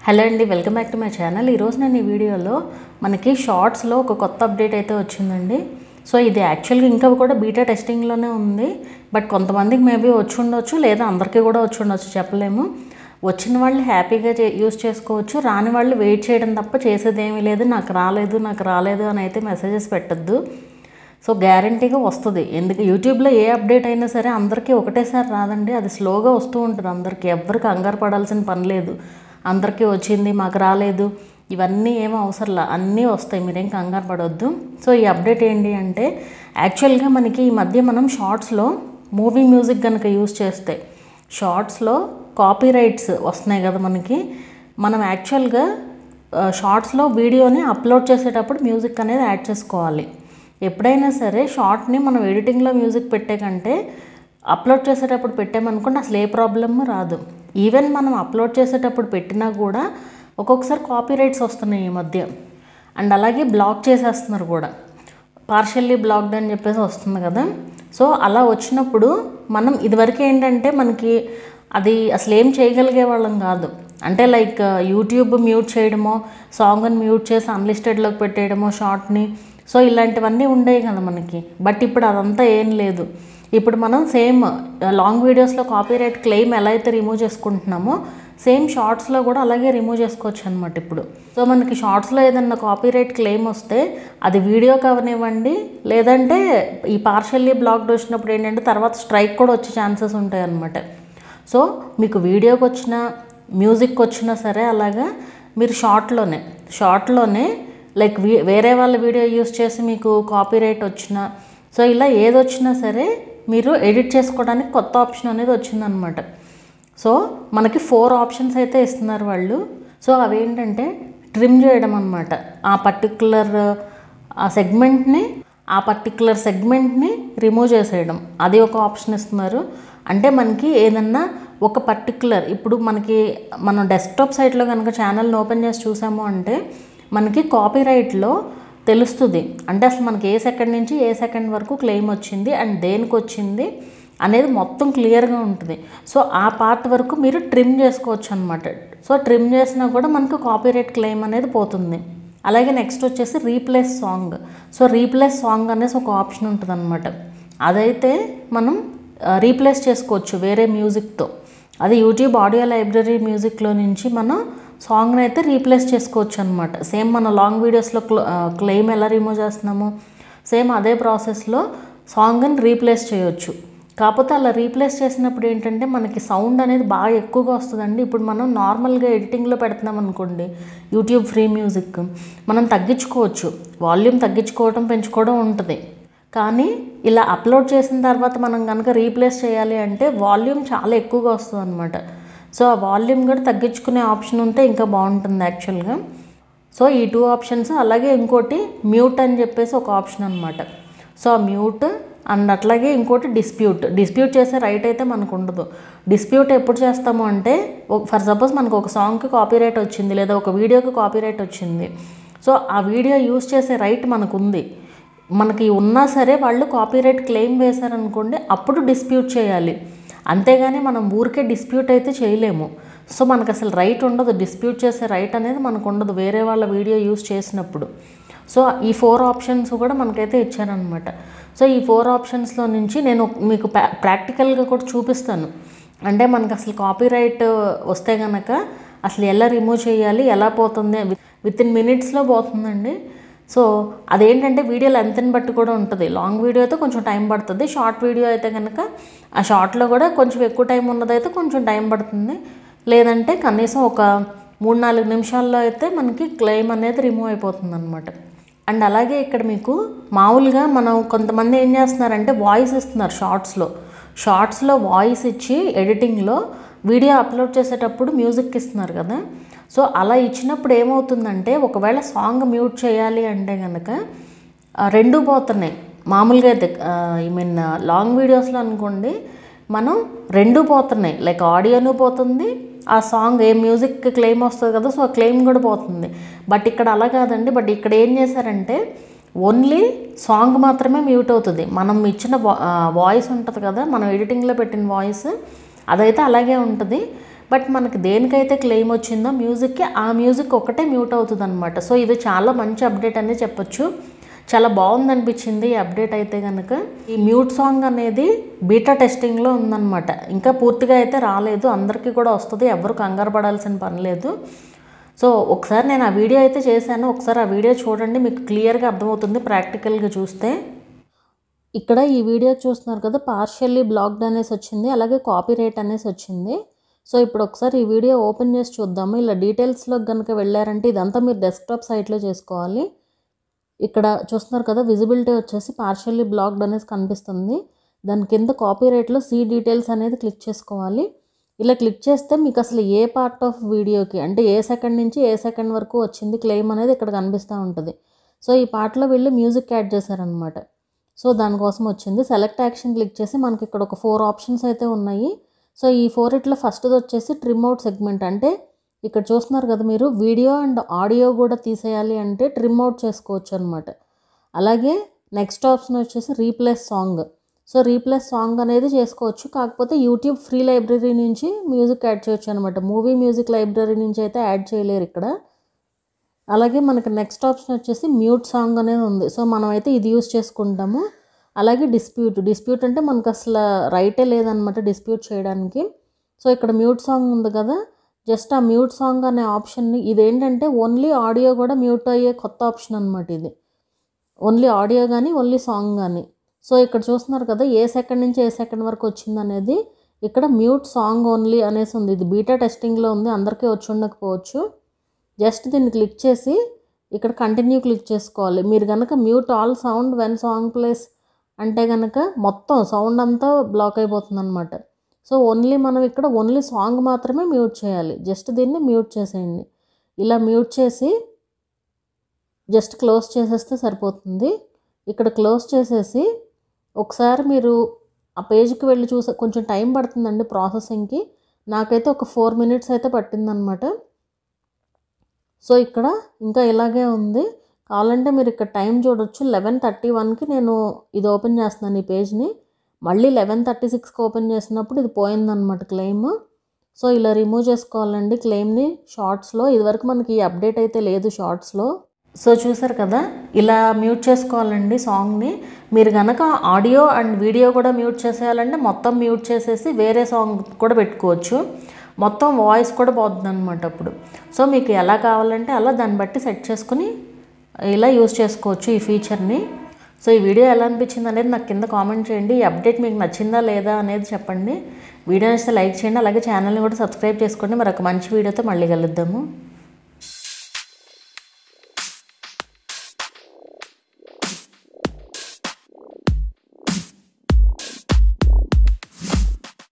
Hello అండి, welcome back to my channel. ఈరోజు నేను ఈ వీడియోలో మనకి షార్ట్స్లో ఒక కొత్త అప్డేట్ అయితే వచ్చిందండి. సో ఇది యాక్చువల్గా ఇంకా కూడా బీటా టెస్టింగ్లోనే ఉంది. బట్ కొంతమందికి మేబీ వచ్చి ఉండొచ్చు, లేదా అందరికీ కూడా వచ్చి ఉండొచ్చు, చెప్పలేము. వచ్చిన వాళ్ళు హ్యాపీగా యూజ్ చేసుకోవచ్చు, రాని వాళ్ళు వెయిట్ చేయడం తప్ప చేసేది ఏమీ లేదు. నాకు రాలేదు అని అయితే మెసేజెస్ పెట్టద్దు. సో గ్యారంటీగా వస్తుంది. ఎందుకు యూట్యూబ్లో ఏ అప్డేట్ అయినా సరే అందరికీ ఒకటేసారి రాదండి, అది స్లోగా వస్తూ ఉంటుంది. అందరికీ ఎవరికి కంగారు పడాల్సిన పని లేదు. అందరికీ వచ్చింది, మాకు రాలేదు, ఇవన్నీ ఏమో అవసరంలా, అన్నీ వస్తాయి, మీరేం కంగారు పడవద్దు. సో ఈ అప్డేట్ ఏంటి అంటే, యాక్చువల్గా మనకి ఈ మధ్య మనం షార్ట్స్లో మూవీ మ్యూజిక్ కనుక యూజ్ చేస్తే షార్ట్స్లో కాపీ రైట్స్ వస్తున్నాయి కదా మనకి. మనం యాక్చువల్గా షార్ట్స్లో వీడియోని అప్లోడ్ చేసేటప్పుడు మ్యూజిక్ అనేది యాడ్ చేసుకోవాలి. ఎప్పుడైనా సరే షార్ట్ని మనం ఎడిటింగ్లో మ్యూజిక్ పెట్టే కంటే అప్లోడ్ చేసేటప్పుడు పెట్టామనుకోండి అసలు ఏ ప్రాబ్లమ్ రాదు. ఈవెన్ మనం అప్లోడ్ చేసేటప్పుడు పెట్టినా కూడా ఒక్కొక్కసారి కాపీ రైట్స్ వస్తున్నాయి ఈ మధ్య. అండ్ అలాగే బ్లాక్ చేసేస్తున్నారు కూడా, పార్షియల్లీ బ్లాక్డ్ అని చెప్పేసి వస్తుంది కదా. సో అలా వచ్చినప్పుడు మనం ఇదివరకు ఏంటంటే మనకి అది అసలు ఏం చేయగలిగే వాళ్ళం కాదు. అంటే లైక్ యూట్యూబ్ మ్యూట్ చేయడమో, సాంగ్ని మ్యూట్ చేసి అన్లిస్టెడ్లోకి పెట్టేయడమో షార్ట్ని, సో ఇలాంటివన్నీ ఉండేవి కదా మనకి. బట్ ఇప్పుడు అదంతా ఏం లేదు. ఇప్పుడు మనం సేమ్ లాంగ్ వీడియోస్లో కాపీరైట్ క్లెయిమ్ ఎలా అయితే రిమూవ్ చేసుకుంటున్నామో సేమ్ షార్ట్స్లో కూడా అలాగే రిమూవ్ చేసుకోవచ్చు అనమాట ఇప్పుడు. సో మనకి షార్ట్స్లో ఏదన్నా కాపీరైట్ క్లెయిమ్ వస్తే అది వీడియో కావనివ్వండి, లేదంటే ఈ పార్షియల్లీ బ్లాక్డ్ వచ్చినప్పుడు ఏంటంటే తర్వాత స్ట్రైక్ కూడా వచ్చే ఛాన్సెస్ ఉంటాయి అన్నమాట. సో మీకు వీడియోకి వచ్చినా మ్యూజిక్ వచ్చినా సరే అలాగా మీరు షార్ట్లోనే లైక్ వేరే వాళ్ళ వీడియో యూస్ చేసి మీకు కాపీరైట్ వచ్చినా, సో ఇలా ఏది వచ్చినా సరే మీరు ఎడిట్ చేసుకోవడానికి కొత్త ఆప్షన్ అనేది వచ్చిందనమాట. సో మనకి 4 ఆప్షన్స్ అయితే ఇస్తున్నారు వాళ్ళు. సో అవేంటంటే ట్రిమ్ చేయడం అనమాట, ఆ పర్టికులర్ సెగ్మెంట్ని రిమూవ్ చేసేయడం, అది ఒక ఆప్షన్ ఇస్తున్నారు. అంటే మనకి ఏదన్నా ఒక పర్టికులర్, ఇప్పుడు మనం డెస్క్టాప్ సైట్లో కనుక ఛానల్ని ఓపెన్ చేసి చూసాము అంటే మనకి కాపీరైట్లో తెలుస్తుంది. అంటే అసలు మనకి ఏ సెకండ్ నుంచి ఏ సెకండ్ వరకు క్లెయిమ్ వచ్చింది అండ్ దేనికి వచ్చింది అనేది మొత్తం క్లియర్గా ఉంటుంది. సో ఆ పార్ట్ వరకు మీరు ట్రిమ్ చేసుకోవచ్చు అనమాట. సో ట్రిమ్ చేసినా కూడా మనకు కాపీరైట్ క్లెయిమ్ అనేది పోతుంది. అలాగే నెక్స్ట్ వచ్చేసి replace song. So replace song అనేసి ఒక ఆప్షన్ ఉంటుంది అనమాట. అదైతే మనం రీప్లేస్ చేసుకోవచ్చు వేరే మ్యూజిక్తో. అది యూట్యూబ్ ఆడియో లైబ్రరీ మ్యూజిక్లో నుంచి మనం సాంగ్ని అయితే రీప్లేస్ చేసుకోవచ్చు అనమాట. సేమ్ మన లాంగ్ వీడియోస్లో క్లెయిమ్ ఎలా రిమూవ్ చేస్తున్నామో సేమ్ అదే ప్రాసెస్లో సాంగ్ని రీప్లేస్ చేయొచ్చు. కాకపోతే అలా రీప్లేస్ చేసినప్పుడు ఏంటంటే మనకి సౌండ్ అనేది బాగా ఎక్కువగా వస్తుందండి. ఇప్పుడు మనం నార్మల్గా ఎడిటింగ్లో పెడుతున్నాం అనుకోండి యూట్యూబ్ ఫ్రీ మ్యూజిక్, మనం తగ్గించుకోవచ్చు, వాల్యూమ్ తగ్గించుకోవడం పెంచుకోవడం ఉంటుంది. కానీ ఇలా అప్లోడ్ చేసిన తర్వాత మనం కనుక రీప్లేస్ చేయాలి అంటే వాల్యూమ్ చాలా ఎక్కువగా వస్తుంది అనమాట. సో ఆ వాల్యూమ్ కూడా తగ్గించుకునే ఆప్షన్ ఉంటే ఇంకా బాగుంటుంది యాక్చువల్గా. సో ఈ 2 ఆప్షన్స్, అలాగే ఇంకోటి మ్యూట్ అని చెప్పేసి ఒక ఆప్షన్ అనమాట. సో ఆ మ్యూట్ అండ్ అట్లాగే ఇంకోటి డిస్ప్యూట్ చేసే రైట్ అయితే మనకు ఉండదు. డిస్ప్యూట్ ఎప్పుడు చేస్తాము అంటే ఫర్ సపోజ్ మనకు ఒక సాంగ్కి కాపీరైట్ వచ్చింది, లేదా ఒక వీడియోకి కాపీరైట్ వచ్చింది. సో ఆ వీడియో యూజ్ చేసే రైట్ మనకు ఉంది, మనకి ఉన్నా సరే వాళ్ళు కాపీరైట్ క్లెయిమ్ వేశారనుకోండి అప్పుడు డిస్ప్యూట్ చేయాలి. అంతేగాని మనం ఊరికే డిస్ప్యూట్ అయితే చేయలేము. సో మనకు అసలు రైట్ ఉండదు, డిస్ప్యూట్ చేసే రైట్ అనేది మనకు ఉండదు వేరే వాళ్ళ వీడియో యూజ్ చేసినప్పుడు. సో ఈ 4 ఆప్షన్స్ కూడా మనకైతే ఇచ్చారనమాట. సో ఈ 4 ఆప్షన్స్లో నుంచి నేను మీకు ప్రాక్టికల్గా కూడా చూపిస్తాను. అంటే మనకు అసలు కాపీరైట్ వస్తే కనుక అసలు ఎలా రిమూవ్ చేయాలి, ఎలా పోతుంది, వితిన్ మినిట్స్లో పోతుందండి. సో అదేంటంటే వీడియో లెంత్ని బట్టి కూడా ఉంటుంది. లాంగ్ వీడియో అయితే కొంచెం టైం పడుతుంది, షార్ట్ వీడియో అయితే కనుక ఆ షార్ట్లో కూడా కొంచెం ఎక్కువ టైం ఉన్నదైతే కొంచెం టైం పడుతుంది, లేదంటే కనీసం ఒక 3-4 నిమిషాల్లో అయితే మనకి క్లెయిమ్ అనేది రిమూవ్ అయిపోతుంది అనమాట. అండ్ అలాగే ఇక్కడ మీకు మామూలుగా మనం కొంతమంది ఏం చేస్తున్నారంటే వాయిస్ ఇస్తున్నారు షార్ట్స్లో వాయిస్ ఇచ్చి ఎడిటింగ్లో వీడియో అప్లోడ్ చేసేటప్పుడు మ్యూజిక్ ఇస్తున్నారు కదా. సో అలా ఇచ్చినప్పుడు ఏమవుతుందంటే ఒకవేళ సాంగ్ మ్యూట్ చేయాలి అంటే కనుక 2 పోతున్నాయి. మామూలుగా అయితే లాంగ్ వీడియోస్లో అనుకోండి మనం 2 పోతున్నాయి, లైక్ ఆడియోను పోతుంది, ఆ సాంగ్ ఏ మ్యూజిక్ క్లెయిమ్ వస్తుంది కదా, సో ఆ క్లెయిమ్ కూడా పోతుంది. బట్ ఇక్కడ అలా కాదండి. బట్ ఇక్కడ ఏం చేశారంటే ఓన్లీ సాంగ్ మాత్రమే మ్యూట్ అవుతుంది. మనం ఇచ్చిన వాయిస్ ఉంటుంది కదా, మనం ఎడిటింగ్లో పెట్టిన వాయిస్ అదైతే అలాగే ఉంటుంది. బట్ మనకి దేనికైతే క్లెయిమ్ వచ్చిందో మ్యూజిక్కి ఆ మ్యూజిక్ ఒకటే మ్యూట్ అవుతుంది అనమాట. సో ఇది చాలా మంచి అప్డేట్ అని చెప్పొచ్చు. చాలా బాగుంది అనిపించింది ఈ అప్డేట్ అయితే కనుక. ఈ మ్యూట్ సాంగ్ అనేది బీటా టెస్టింగ్లో ఉందన్నమాట. ఇంకా పూర్తిగా అయితే రాలేదు, అందరికీ కూడా వస్తుంది, ఎవరు కంగారు పడాల్సిన పని లేదు. సో ఒకసారి నేను ఆ వీడియో అయితే చేశాను, ఒకసారి ఆ వీడియో చూడండి, మీకు క్లియర్గా అర్థమవుతుంది ప్రాక్టికల్గా చూస్తే. ఇక్కడ ఈ వీడియో చూస్తున్నారు కదా, పార్షియల్లీ బ్లాక్డ్ అనేసి వచ్చింది, అలాగే కాపీ రైట్ అనేసి వచ్చింది. సో ఇప్పుడు ఒకసారి ఈ వీడియో ఓపెన్ చేసి చూద్దాము. ఇలా డీటెయిల్స్లో కనుక వెళ్ళారంటే ఇదంతా మీరు డెస్క్టాప్ సైట్లో చేసుకోవాలి. ఇక్కడ చూస్తున్నారు కదా, విజిబిలిటీ వచ్చేసి పార్షియల్లీ బ్లాక్డ్ అనేసి కనిపిస్తుంది. దాని కింద కాపీ రైట్లో సీ డీటెయిల్స్ అనేది క్లిక్ చేసుకోవాలి. ఇలా క్లిక్ చేస్తే మీకు అసలు ఏ పార్ట్ ఆఫ్ వీడియోకి అంటే ఏ సెకండ్ నుంచి ఏ సెకండ్ వరకు వచ్చింది క్లెయిమ్ అనేది ఇక్కడ కనిపిస్తూ ఉంటుంది. సో ఈ పార్ట్లో వెళ్ళి మ్యూజిక్ యాడ్ చేశారనమాట. సో దానికోసం వచ్చింది. సెలెక్ట్ యాక్షన్ క్లిక్ చేసి మనకి ఇక్కడ ఒక 4 ఆప్షన్స్ అయితే ఉన్నాయి. సో ఈ 4 ఫస్ట్ది వచ్చేసి ట్రిమ్ అవుట్ సెగ్మెంట్. అంటే ఇక్కడ చూస్తున్నారు కదా మీరు, వీడియో అండ్ ఆడియో కూడా తీసేయాలి అంటే ట్రిమ్ అవుట్ చేసుకోవచ్చు అనమాట. అలాగే నెక్స్ట్ ఆప్షన్ వచ్చేసి replace song. So replace song అనేది చేసుకోవచ్చు, కాకపోతే యూట్యూబ్ ఫ్రీ లైబ్రరీ నుంచి మ్యూజిక్ యాడ్ చేయొచ్చు అనమాట. మూవీ మ్యూజిక్ లైబ్రరీ నుంచి అయితే యాడ్ చేయలేరు ఇక్కడ. అలాగే మనకి నెక్స్ట్ ఆప్షన్ వచ్చేసి మ్యూట్ సాంగ్ అనేది ఉంది. సో మనమైతే ఇది యూస్ చేసుకుంటాము. అలాగే డిస్ప్యూట్ అంటే మనకు అసలు రైటే లేదనమాట డిస్ప్యూట్ చేయడానికి. సో ఇక్కడ మ్యూట్ సాంగ్ ఉంది కదా, జస్ట్ ఆ మ్యూట్ సాంగ్ అనే ఆప్షన్ని, ఇదేంటంటే ఓన్లీ ఆడియో కూడా మ్యూట్ అయ్యే కొత్త ఆప్షన్ అనమాట ఇది. ఓన్లీ ఆడియో కానీ ఓన్లీ సాంగ్ కానీ. సో ఇక్కడ చూస్తున్నారు కదా, ఏ సెకండ్ నుంచి ఏ సెకండ్ వరకు వచ్చింది అనేది. ఇక్కడ మ్యూట్ సాంగ్ ఓన్లీ అనేసి ఉంది. ఇది బీటా టెస్టింగ్లో ఉంది, అందరికీ వచ్చి ఉండకపోవచ్చు. జస్ట్ దీన్ని క్లిక్ చేసి ఇక్కడ కంటిన్యూ క్లిక్ చేసుకోవాలి. మీరు కనుక mute all sound when song place అంటే కనుక మొత్తం సౌండ్ అంతా బ్లాక్ అయిపోతుంది అనమాట. సో ఓన్లీ మనం ఇక్కడ ఓన్లీ సాంగ్ మాత్రమే మ్యూట్ చేయాలి. జస్ట్ దీన్ని మ్యూట్ చేసేయండి. ఇలా మ్యూట్ చేసి జస్ట్ క్లోజ్ చేసేస్తే సరిపోతుంది. ఇక్కడ క్లోజ్ చేసేసి ఒకసారి మీరు ఆ పేజ్కి వెళ్ళి చూసే, కొంచెం టైం పడుతుందండి ప్రాసెసింగ్కి. నాకైతే ఒక 4 minutes అయితే పట్టిందనమాట. సో ఇక్కడ ఇంకా ఇలాగే ఉంది. కావాలంటే మీరు ఇక్కడ టైం చూడొచ్చు. 11:31కి నేను ఇది ఓపెన్ చేస్తున్నాను ఈ పేజ్ని. మళ్ళీ 11:36కి ఓపెన్ చేసినప్పుడు ఇది పోయిందనమాట క్లెయిమ్. సో ఇలా రిమూవ్ చేసుకోవాలండి క్లెయిమ్ని షార్ట్స్లో. ఇదివరకు మనకి ఈ అప్డేట్ అయితే లేదు షార్ట్స్లో. సో చూసారు కదా, ఇలా మ్యూట్ చేసుకోవాలండి సాంగ్ని. మీరు కనుక ఆడియో అండ్ వీడియో కూడా మ్యూట్ చేసేయాలంటే మొత్తం మ్యూట్ చేసేసి వేరే సాంగ్ కూడా పెట్టుకోవచ్చు. మొత్తం వాయిస్ కూడా పోతుంది అనమాట అప్పుడు. సో మీకు ఎలా కావాలంటే అలా దాన్ని బట్టి సెట్ చేసుకుని ఇలా యూస్ చేసుకోవచ్చు ఈ ఫీచర్ని. సో ఈ వీడియో ఎలా అనిపించింది అనేది నాకు కింద కామెంట్ చేయండి. ఈ అప్డేట్ మీకు నచ్చిందా లేదా అనేది చెప్పండి. వీడియో నచ్చితే లైక్ చేయండి, అలాగే ఛానల్ని కూడా సబ్స్క్రైబ్ చేసుకోండి. మరొక మంచి వీడియోతో మళ్ళీ కలుద్దాము.